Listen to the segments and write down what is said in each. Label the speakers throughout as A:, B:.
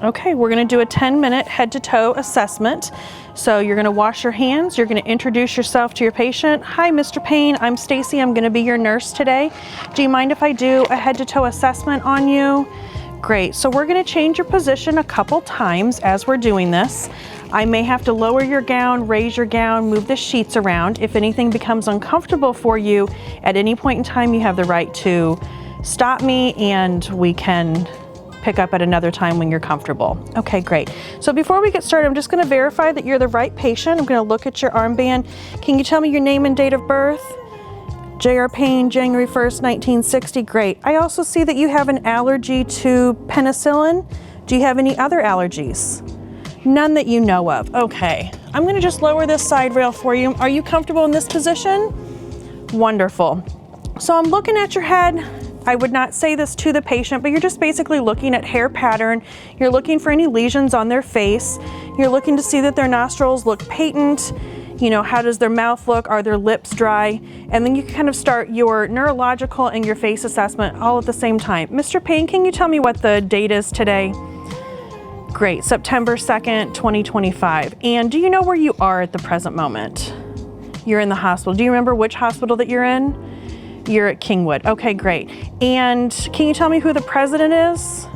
A: Okay, we're gonna do a 10-minute head-to-toe assessment. So you're gonna wash your hands, you're gonna introduce yourself to your patient. Hi, Mr. Payne, I'm Stacy, I'm gonna be your nurse today. Do you mind if I do a head-to-toe assessment on you? Great, so we're gonna change your position a couple times as we're doing this. I may have to lower your gown, raise your gown, move the sheets around. If anything becomes uncomfortable for you, at any point in time, you have the right to stop me and we can pick up at another time when you're comfortable. Okay, great. So before we get started, I'm just gonna verify that you're the right patient. I'm gonna look at your armband. Can you tell me your name and date of birth? J.R. Payne, January 1st, 1960, great. I also see that you have an allergy to penicillin. Do you have any other allergies? None that you know of. Okay, I'm gonna just lower this side rail for you. Are you comfortable in this position? Wonderful. So I'm looking at your head. I would not say this to the patient, but you're just basically looking at hair pattern. You're looking for any lesions on their face. You're looking to see that their nostrils look patent. You know, how does their mouth look? Are their lips dry? And then you can kind of start your neurological and your face assessment all at the same time. Mr. Payne, can you tell me what the date is today? Great, September 2nd, 2025. And do you know where you are at the present moment? You're in the hospital. Do you remember which hospital that you're in? You're at Kingwood. Okay, great. And can you tell me who the president is?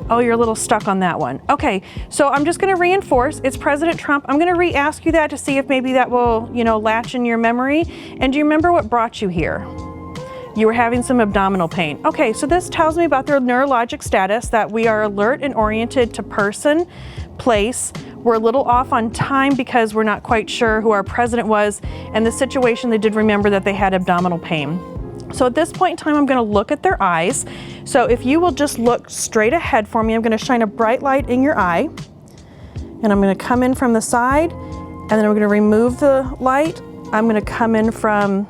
A: Oh, you're a little stuck on that one. Okay, so I'm just gonna reinforce, it's President Trump. I'm gonna re-ask you that to see if maybe that will, you know, latch in your memory. And do you remember what brought you here? You were having some abdominal pain. Okay, so this tells me about their neurologic status, that we are alert and oriented to person, place. We're a little off on time because we're not quite sure who our president was, and the situation, they did remember that they had abdominal pain. So at this point in time, I'm gonna look at their eyes. So if you will just look straight ahead for me, I'm gonna shine a bright light in your eye, and I'm gonna come in from the side, and then I'm gonna remove the light. I'm gonna come in from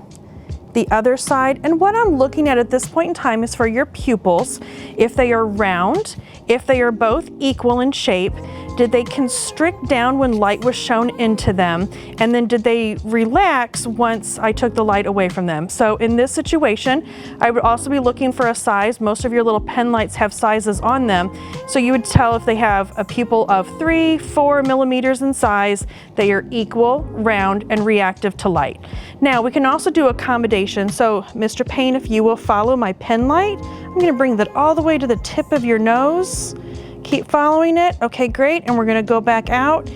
A: the other side, and what I'm looking at this point in time is for your pupils, if they are round, if they are both equal in shape, did they constrict down when light was shown into them, and then did they relax once I took the light away from them? So in this situation, I would also be looking for a size. Most of your little pen lights have sizes on them, so you would tell if they have a pupil of 3-4 millimeters in size, they are equal, round, and reactive to light. Now we can also do accommodation. So Mr. Payne, if you will follow my pen light, I'm gonna bring that all the way to the tip of your nose. Keep following it. Okay, great. And we're gonna go back out.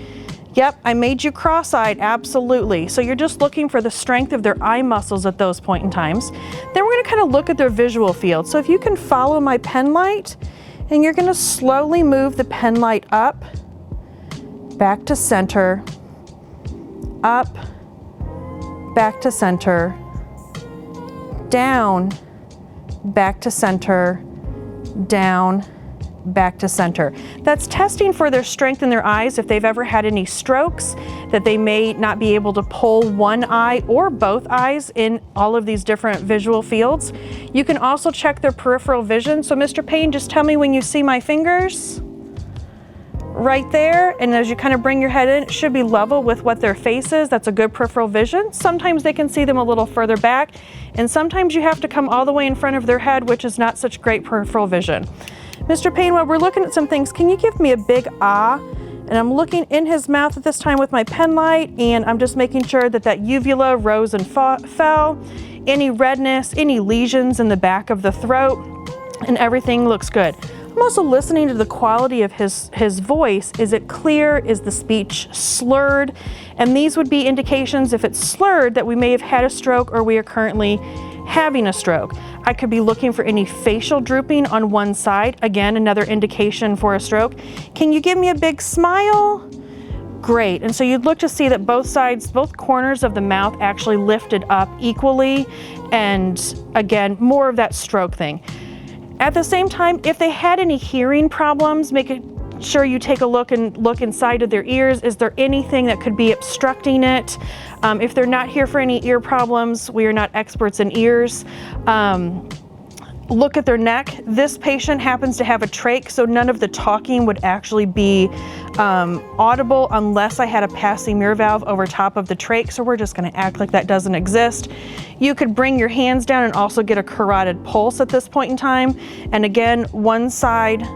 A: Yep, I made you cross-eyed, absolutely. So you're just looking for the strength of their eye muscles at those point in times. Then we're gonna kind of look at their visual field. So if you can follow my pen light, and you're gonna slowly move the pen light up, back to center, up, back to center, down, back to center, down, back to center. That's testing for their strength in their eyes, if they've ever had any strokes, that they may not be able to pull one eye or both eyes in all of these different visual fields. You can also check their peripheral vision. So Mr. Payne, just tell me when you see my fingers. Right there, and as you kind of bring your head in, it should be level with what their face is. That's a good peripheral vision. Sometimes they can see them a little further back, and sometimes you have to come all the way in front of their head, which is not such great peripheral vision. Mr. Payne, while we're looking at some things, can you give me a big ah? And I'm looking in his mouth at this time with my pen light, and I'm just making sure that that uvula rose and fell, any redness, any lesions in the back of the throat, and everything looks good. I'm also listening to the quality of his voice. Is it clear? Is the speech slurred? And these would be indications, if it's slurred, that we may have had a stroke or we are currently having a stroke. I could be looking for any facial drooping on one side. Again, another indication for a stroke. Can you give me a big smile? Great. And so you'd look to see that both sides, both corners of the mouth actually lifted up equally. And again, more of that stroke thing. At the same time, if they had any hearing problems, make sure you take a look and look inside of their ears. Is there anything that could be obstructing it? If they're not here for any ear problems, we are not experts in ears. Look at their neck. This patient happens to have a trach, so none of the talking would actually be audible unless I had a passing mirror valve over top of the trach, so we're just gonna act like that doesn't exist. You could bring your hands down and also get a carotid pulse at this point in time. And again, one side,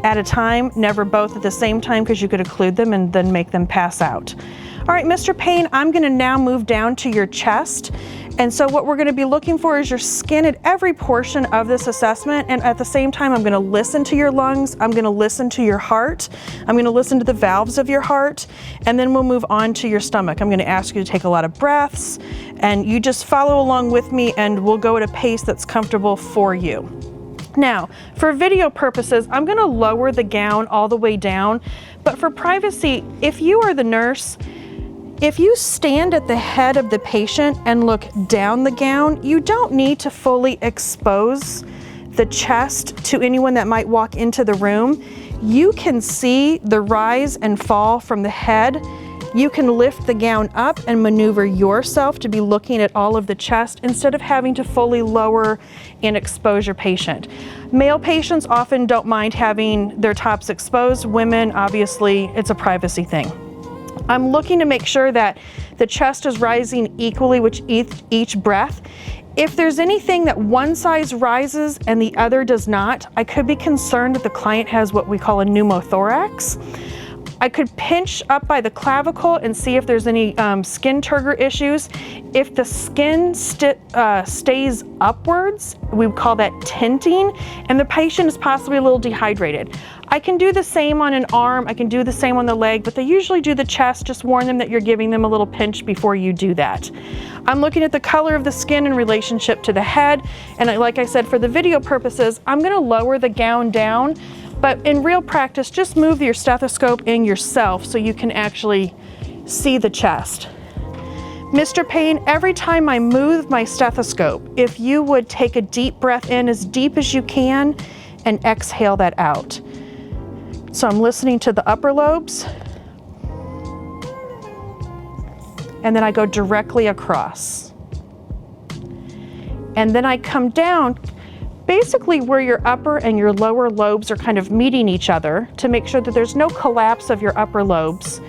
A: at a time, never both at the same time, because you could occlude them and then make them pass out. All right, Mr. Payne, I'm gonna now move down to your chest. And so what we're gonna be looking for is your skin at every portion of this assessment. And at the same time, I'm gonna listen to your lungs. I'm gonna listen to your heart. I'm gonna listen to the valves of your heart. And then we'll move on to your stomach. I'm gonna ask you to take a lot of breaths, and you just follow along with me, and we'll go at a pace that's comfortable for you. Now, for video purposes, I'm gonna lower the gown all the way down, but for privacy, if you are the nurse, if you stand at the head of the patient and look down the gown, you don't need to fully expose the chest to anyone that might walk into the room. You can see the rise and fall from the head. You can lift the gown up and maneuver yourself to be looking at all of the chest instead of having to fully lower and expose your patient. Male patients often don't mind having their tops exposed. Women, obviously, it's a privacy thing. I'm looking to make sure that the chest is rising equally with each breath. If there's anything that one side rises and the other does not, I could be concerned that the client has what we call a pneumothorax. I could pinch up by the clavicle and see if there's any skin turgor issues. If the skin stays upwards, we would call that tinting, and the patient is possibly a little dehydrated. I can do the same on an arm, I can do the same on the leg, but they usually do the chest. Just warn them that you're giving them a little pinch before you do that. I'm looking at the color of the skin in relationship to the head, and like I said, for the video purposes, I'm gonna lower the gown down, but in real practice, just move your stethoscope in yourself so you can actually see the chest. Mr. Payne, every time I move my stethoscope, if you would take a deep breath in as deep as you can and exhale that out. So I'm listening to the upper lobes, and then I go directly across. And then I come down basically where your upper and your lower lobes are kind of meeting each other to make sure that there's no collapse of your upper lobes,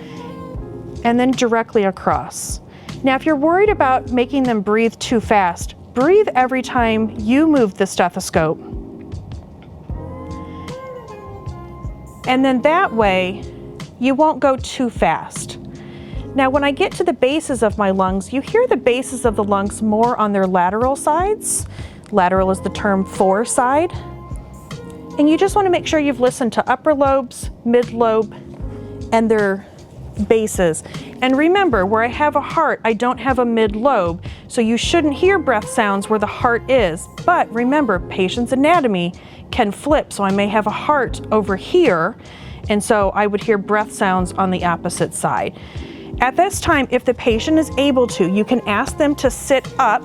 A: and then directly across. Now, if you're worried about making them breathe too fast, breathe every time you move the stethoscope. And then that way, you won't go too fast. Now, when I get to the bases of my lungs, you hear the bases of the lungs more on their lateral sides. Lateral is the term for side. And you just want to make sure you've listened to upper lobes, mid lobe, and their bases. And remember, where I have a heart, I don't have a mid lobe, so you shouldn't hear breath sounds where the heart is. But remember, patient's anatomy can flip, so I may have a heart over here, and so I would hear breath sounds on the opposite side. At this time, if the patient is able to, you can ask them to sit up,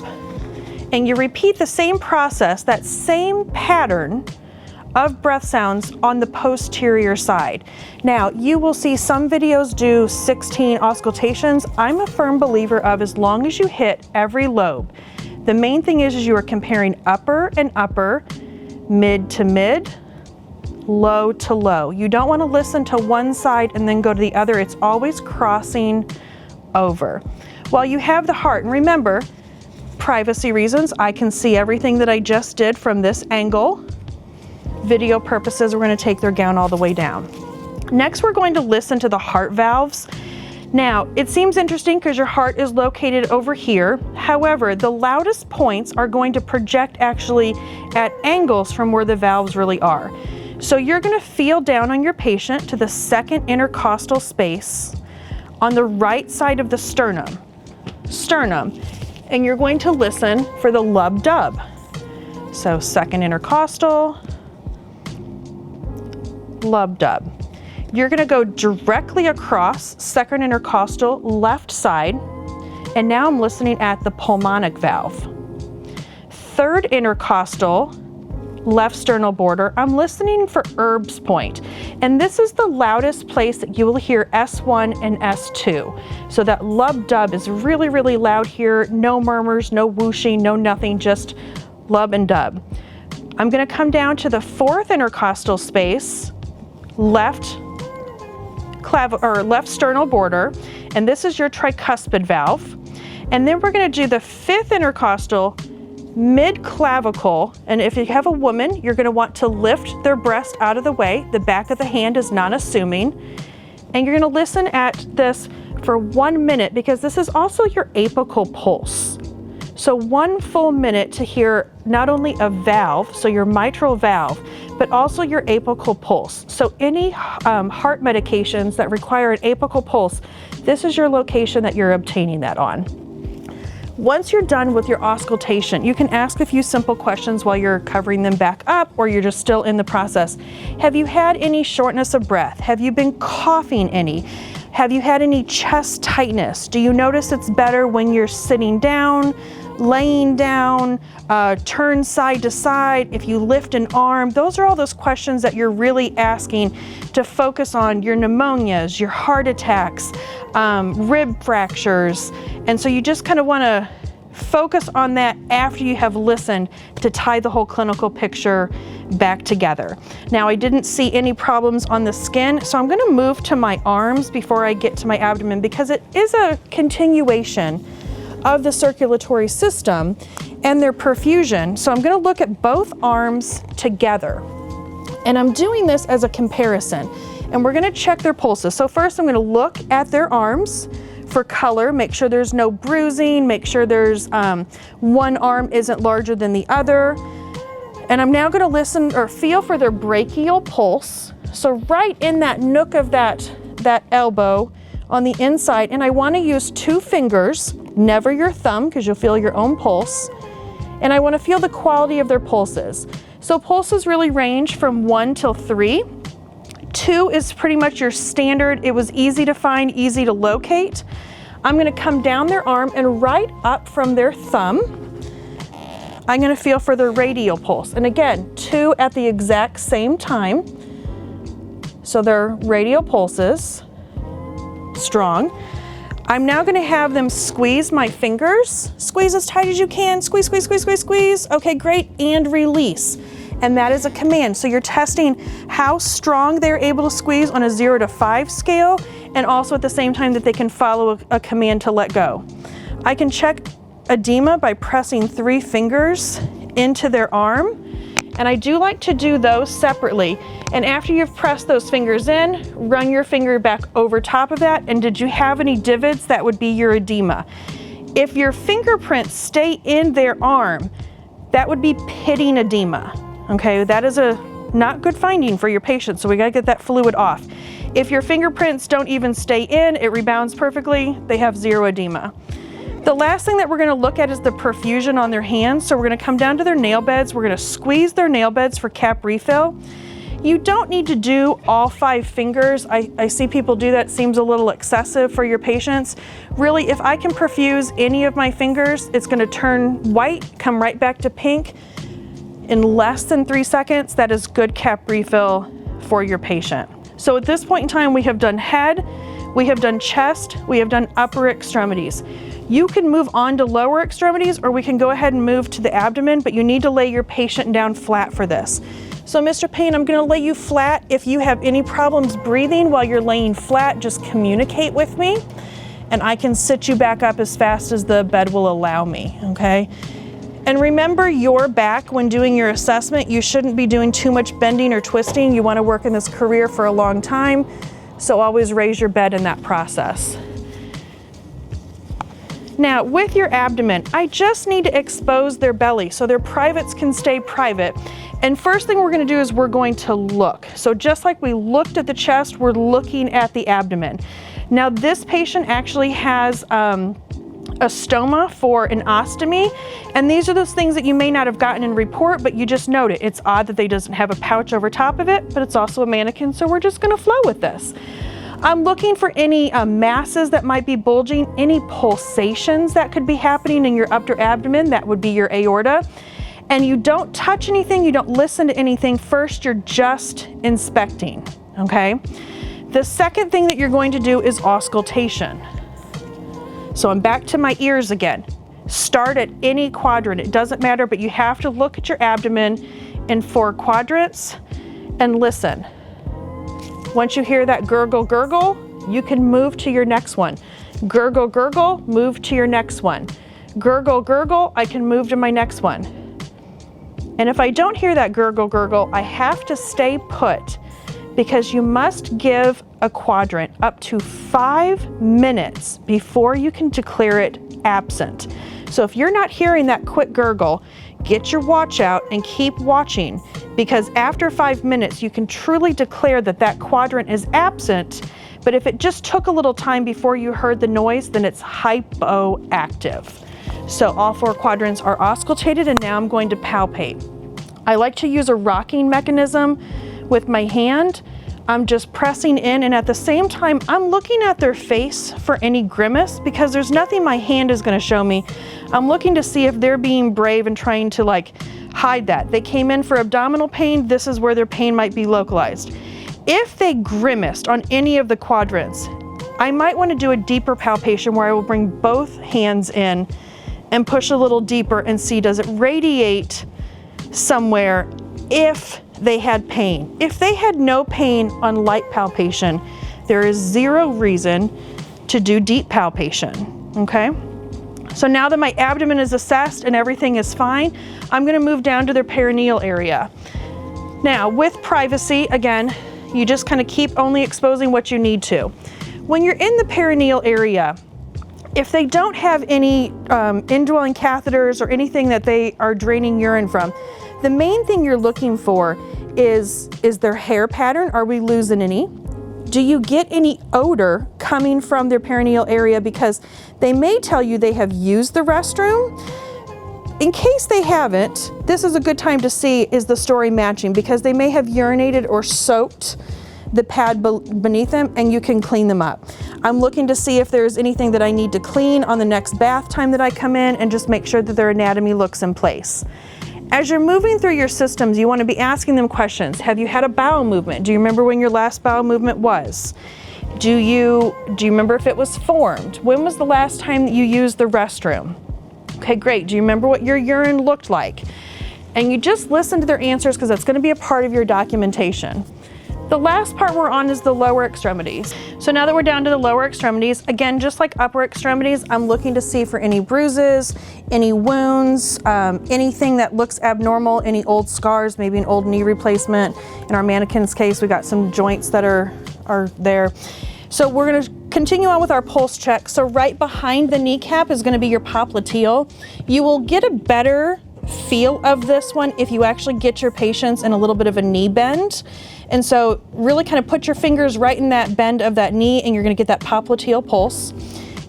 A: and you repeat the same process, that same pattern of breath sounds on the posterior side. Now, you will see some videos do 16 auscultations. I'm a firm believer of as long as you hit every lobe. The main thing is you are comparing upper and upper, mid to mid, low to low. You don't want to listen to one side and then go to the other. It's always crossing over. While you have the heart, and remember, privacy reasons, I can see everything that I just did from this angle. Video purposes, we're going to take their gown all the way down. Next, we're going to listen to the heart valves. Now, it seems interesting because your heart is located over here. However, the loudest points are going to project actually at angles from where the valves really are. So you're going to feel down on your patient to the second intercostal space on the right side of the sternum, and you're going to listen for the lub-dub. So second intercostal, lub-dub. You're going to go directly across second intercostal left side, and now I'm listening at the pulmonic valve. Third intercostal left sternal border, I'm listening for Erb's point, and this is the loudest place that you will hear S1 and S2. So that lub-dub is really, really loud here. No murmurs, no whooshing, no nothing, just lub and dub. I'm going to come down to the fourth intercostal space, left sternal border, and this is your tricuspid valve. And then we're going to do the fifth intercostal mid-clavicle, and if you have a woman, you're going to want to lift their breast out of the way. The back of the hand is non-assuming. And you're going to listen at this for 1 minute, because this is also your apical pulse. So 1 full minute to hear not only a valve, so your mitral valve, but also your apical pulse. So any heart medications that require an apical pulse, this is your location that you're obtaining that on. Once you're done with your auscultation, you can ask a few simple questions while you're covering them back up, or you're just still in the process. Have you had any shortness of breath? Have you been coughing any? Have you had any chest tightness? Do you notice it's better when you're sitting down, laying down, turn side to side, if you lift an arm? Those are all those questions that you're really asking to focus on your pneumonias, your heart attacks, rib fractures. And so you just kind of want to focus on that after you have listened to tie the whole clinical picture back together. Now, I didn't see any problems on the skin, so I'm going to move to my arms before I get to my abdomen, because it is a continuation of the circulatory system and their perfusion. So I'm going to look at both arms together, and I'm doing this as a comparison, and we're going to check their pulses. So first I'm going to look at their arms for color, make sure there's no bruising, make sure there's one arm isn't larger than the other. And I'm now going to listen or feel for their brachial pulse. So right in that nook of that elbow on the inside, and I want to use 2 fingers, never your thumb, because you'll feel your own pulse. And I want to feel the quality of their pulses. So pulses really range from 1 till 3. 2 is pretty much your standard. It was easy to find, easy to locate. I'm going to come down their arm, and right up from their thumb, I'm going to feel for their radial pulse. And again, 2 at the exact same time. So their radial pulses, strong. I'm now going to have them squeeze my fingers. Squeeze as tight as you can. Squeeze, squeeze, squeeze, squeeze, squeeze. Okay, great. And release. And that is a command. So you're testing how strong they're able to squeeze on a 0 to 5 scale, and also at the same time that they can follow a command to let go. I can check edema by pressing 3 fingers into their arm, and I do like to do those separately. And after you've pressed those fingers in, run your finger back over top of that, and did you have any divots? That would be your edema. If your fingerprints stay in their arm, that would be pitting edema. Okay, that is a not good finding for your patient, so we gotta get that fluid off. If your fingerprints don't even stay in, it rebounds perfectly, they have 0 edema. The last thing that we're gonna look at is the perfusion on their hands. So we're gonna come down to their nail beds, we're gonna squeeze their nail beds for cap refill. You don't need to do all 5 fingers. I see people do that, seems a little excessive for your patients. Really, if I can perfuse any of my fingers, it's gonna turn white, come right back to pink in less than 3 seconds. That is good cap refill for your patient. So at this point in time, we have done head, we have done chest, we have done upper extremities. You can move on to lower extremities, or we can go ahead and move to the abdomen, but you need to lay your patient down flat for this. So Mr. Payne, I'm gonna lay you flat. If you have any problems breathing while you're laying flat, just communicate with me, and I can sit you back up as fast as the bed will allow me, okay? And remember your back when doing your assessment. You shouldn't be doing too much bending or twisting. You want to work in this career for a long time, so always raise your bed in that process. Now, with your abdomen, I just need to expose their belly so their privates can stay private. And first thing we're going to do is we're going to look. So just like we looked at the chest, we're looking at the abdomen. Now, this patient actually has a stoma for an ostomy, and these are those things that you may not have gotten in report, but you just note it. It's odd that they doesn't have a pouch over top of it, but it's also a mannequin, so we're just going to flow with this. I'm looking for any masses that might be bulging, any pulsations that could be happening in your upper abdomen. That would be your aorta. And you don't touch anything, you don't listen to anything. First, you're just inspecting, okay? The second thing that you're going to do is auscultation. So I'm back to my ears again. Start at any quadrant, it doesn't matter, but you have to look at your abdomen in 4 quadrants and listen. Once you hear that gurgle, gurgle, you can move to your next one. Gurgle, gurgle, move to your next one. Gurgle, gurgle, I can move to my next one. And if I don't hear that gurgle, gurgle, I have to stay put, because you must give a quadrant up to 5 minutes before you can declare it absent. So if you're not hearing that quick gurgle, get your watch out and keep watching, because after 5 minutes, you can truly declare that that quadrant is absent. But if it just took a little time before you heard the noise, then it's hypoactive. So all 4 quadrants are auscultated, and now I'm going to palpate. I like to use a rocking mechanism with my hand. I'm just pressing in, and at the same time, I'm looking at their face for any grimace, because there's nothing my hand is going to show me. I'm looking to see if they're being brave and trying to hide that. They came in for abdominal pain. This is where their pain might be localized. If they grimaced on any of the quadrants, I might want to do a deeper palpation where I will bring both hands in and push a little deeper and see, does it radiate somewhere if they had pain. If they had no pain on light palpation, there is 0 reason to do deep palpation, okay? So now that my abdomen is assessed and everything is fine, I'm gonna move down to their perineal area. Now, with privacy, again, you just kind of keep only exposing what you need to. When you're in the perineal area, if they don't have any indwelling catheters or anything that they are draining urine from, the main thing you're looking for is their hair pattern. Are we losing any? Do you get any odor coming from their perineal area? Because they may tell you they have used the restroom. In case they haven't, this is a good time to see, is the story matching? Because they may have urinated or soaked the pad beneath them, and you can clean them up. I'm looking to see if there's anything that I need to clean on the next bath time that I come in, and just make sure that their anatomy looks in place. As you're moving through your systems, you want to be asking them questions. Have you had a bowel movement? Do you remember when your last bowel movement was? Do you remember if it was formed? When was the last time that you used the restroom? Okay, great. Do you remember what your urine looked like? And you just listen to their answers, because that's going to be a part of your documentation. The last part we're on is the lower extremities. So now that we're down to the lower extremities, again, just like upper extremities, I'm looking to see for any bruises, any wounds, anything that looks abnormal, any old scars, maybe an old knee replacement. In our mannequin's case, we got some joints that are there. So we're going to continue on with our pulse check. So right behind the kneecap is going to be your popliteal. You will get a better feel of this one if you actually get your patients in a little bit of a knee bend. And so really kind of put your fingers right in that bend of that knee, and you're going to get that popliteal pulse.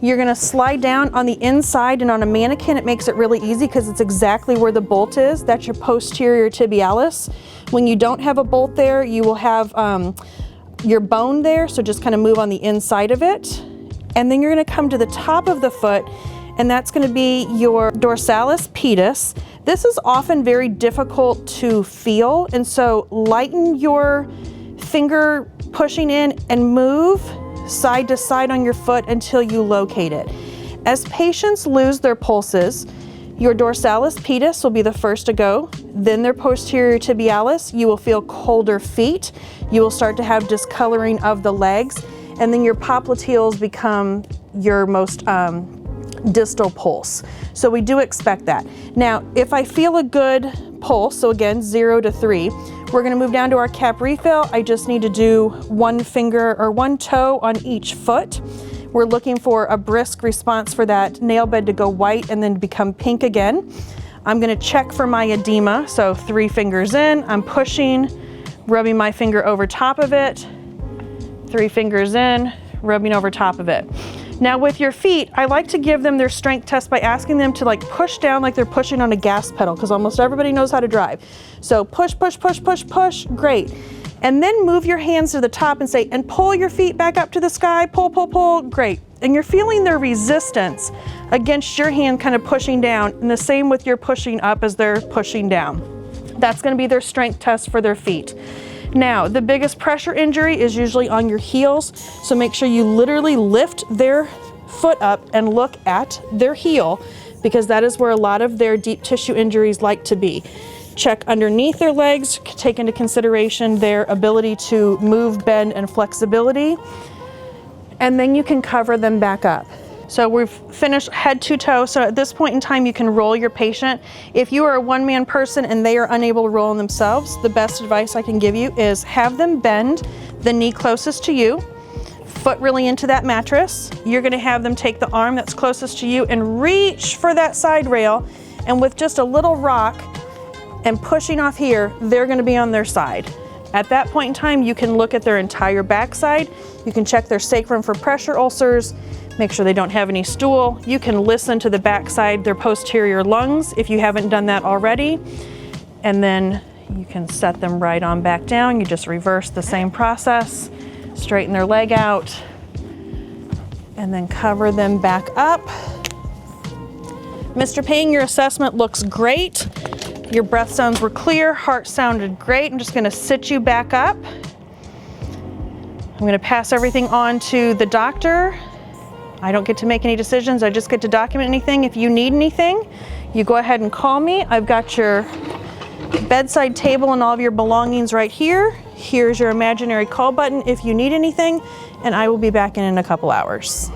A: You're going to slide down on the inside, and on a mannequin it makes it really easy because it's exactly where the bolt is. That's your posterior tibialis. When you don't have a bolt there, you will have your bone there, so just kind of move on the inside of it. And then you're going to come to the top of the foot, and that's going to be your dorsalis pedis. This is often very difficult to feel, and so lighten your finger pushing in and move side to side on your foot until you locate it. As patients lose their pulses, your dorsalis pedis will be the first to go, then their posterior tibialis. You will feel colder feet. You will start to have discoloring of the legs, and then your popliteals become your most distal pulse. So we do expect that. Now, if I feel a good pulse, so again, 0 to 3, we're going to move down to our cap refill. I just need to do 1 finger or 1 toe on each foot. We're looking for a brisk response for that nail bed to go white and then become pink again. I'm going to check for my edema. So 3 fingers in, I'm pushing, rubbing my finger over top of it. 3 fingers in, rubbing over top of it. Now with your feet, I like to give them their strength test by asking them to push down like they're pushing on a gas pedal, because almost everybody knows how to drive. So push, push, push, push, push, great. And then move your hands to the top and say, and pull your feet back up to the sky, pull, pull, pull, great. And you're feeling their resistance against your hand kind of pushing down, and the same with your pushing up as they're pushing down. That's going to be their strength test for their feet. Now, the biggest pressure injury is usually on your heels, so make sure you literally lift their foot up and look at their heel, because that is where a lot of their deep tissue injuries like to be. Check underneath their legs, take into consideration their ability to move, bend, and flexibility, and then you can cover them back up. So we've finished head to toe. So at this point in time, you can roll your patient. If you are a one-man person and they are unable to roll themselves, the best advice I can give you is have them bend the knee closest to you, foot really into that mattress. You're gonna have them take the arm that's closest to you and reach for that side rail, and with just a little rock and pushing off here, they're gonna be on their side. At that point in time, you can look at their entire backside. You can check their sacrum for pressure ulcers, make sure they don't have any stool. You can listen to the backside, their posterior lungs, if you haven't done that already. And then you can set them right on back down. You just reverse the same process, straighten their leg out, and then cover them back up. Mr. Payne, your assessment looks great. Your breath sounds were clear, heart sounded great. I'm just gonna sit you back up. I'm gonna pass everything on to the doctor. I don't get to make any decisions, I just get to document anything. If you need anything, you go ahead and call me. I've got your bedside table and all of your belongings right here. Here's your imaginary call button if you need anything, and I will be back in a couple hours.